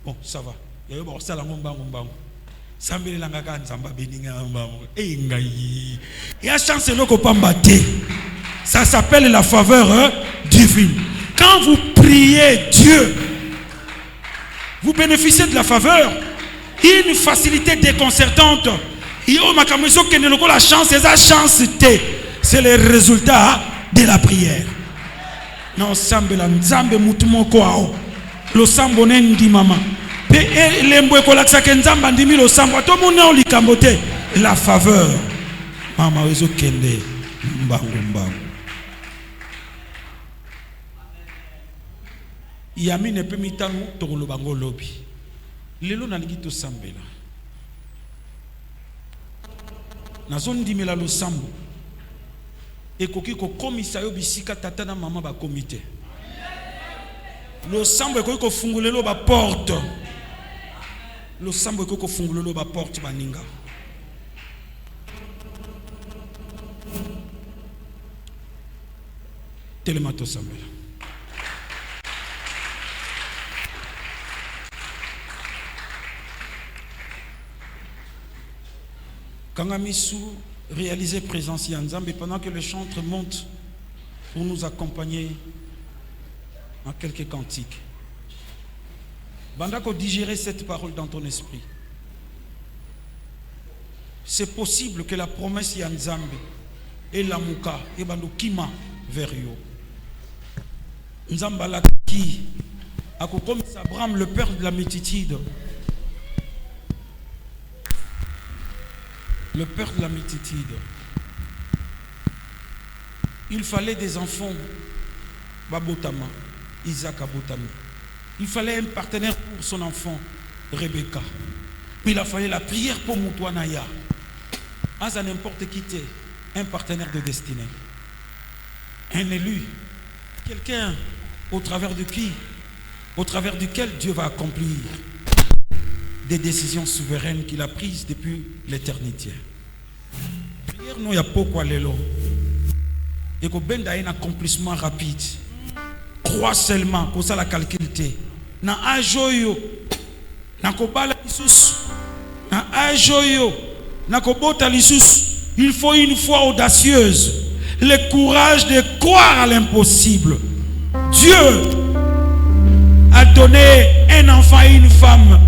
bon ça va yayo ba sala ngombango sambele langa ka nzamba beninga mbango ngai ya chance loko pamba te ça s'appelle la faveur divine. Quand vous priez Dieu, vous bénéficiez de la faveur, une facilité déconcertante. La chance, c'est le résultat de la prière. Non, sambe la nzambe mutumo kwao. Lo sambo nendi mama. Pe lembo ekolakisa ke nzamba ndimi lo sambo. To mona olikambote la faveur. Mama wezo kende mbangu. Yami ne peut mitanu tokolo bango lobi. Lelo nalingi to sambela. Nazon dimela lo sambo. Ekoki ko komisa yo bisika tata na mama ba komite. Lo sambo ekoki ko fungulelo ba porte. Lo sambo ekoki ko fungulelo ba porte baninga. Telemato sambela. Kangamisu réalisait présence Yanzambe pendant que le chantre monte pour nous accompagner en quelques cantiques. Bandako digérer cette parole dans ton esprit. C'est possible que la promesse Yanzambe et l'amuka et bandokima vers yo. Nzambala qui a comme Abraham le père de la multitude. Le père de la multitude. Il fallait des enfants. Babotama, Isaac Abotami. Il fallait un partenaire pour son enfant, Rebecca. Mais il a fallu la prière pour Moutouanaya. À n'importe qui t'es, un partenaire de destinée. Un élu. Quelqu'un au travers de qui, au travers duquel Dieu va accomplir des décisions souveraines qu'il a prises depuis l'éternité. Prière nous y a pourquoi l'élo. Et qu'on benda un accomplissement rapide. Crois seulement pour ça la calculité. Na ajoyo, na kobala lisus, na ajoyo, na kobota lisus. Il faut une foi audacieuse, le courage de croire à l'impossible. Dieu a donné un enfant et une femme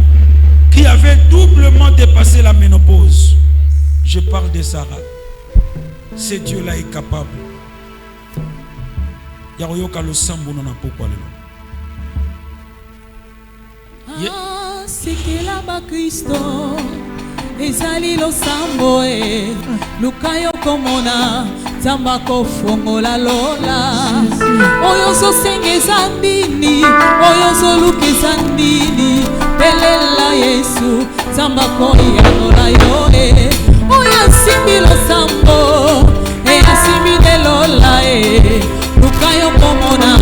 qui avait doublement dépassé la ménopause. Je parle de Sarah. Ce Dieu-là est capable. Yaroyoka le sambo non a pourquoi le sikila ba Kristo ezali lo sambo e lukayo komona tamba ko fongola lola oyo so sengeza ndini oyo so lukeza ndini belela Yesu tamba ko yanola yo e oyo simbi lo sambo e asimi de lola e lukayo komona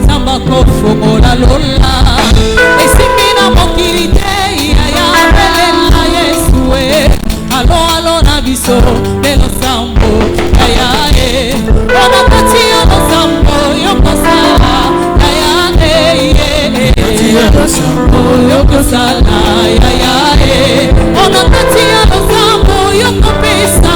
tamba ko fongola lola e simbi na mokirite ya belela Yesu e alo na biso belo sambo ya e ona katia lo sambo yoko sala ya e katia sambo yoko sala ya e ona katia lo sambo yoko pesa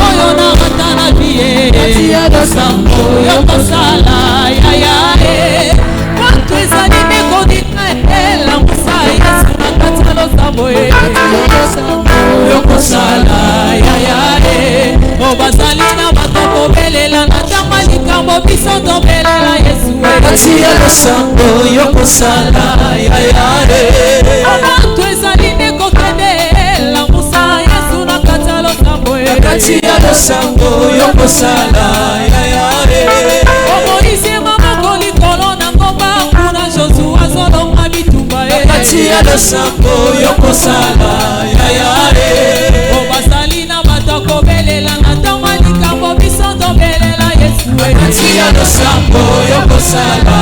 oyo na watana die katia lo sambo yokosala yaya bato ezali mekodika elamusa yesu na kati ya losambo yokosala yaya o bazali na bato kobelela na ntango likambo biso tobelela yesu kati ya losambo yokosala yaya bato ezali nekokende elamusa yesu na kati ya losambo kati ya losambo yokosala yaya omoise maboko likolo na ngomba kuna josua azolonga bitumba kati ya losambo yokosala yaya o bazali na bato kobelela na ntango likambo biso tobelela yesu kati ya losambo yokosala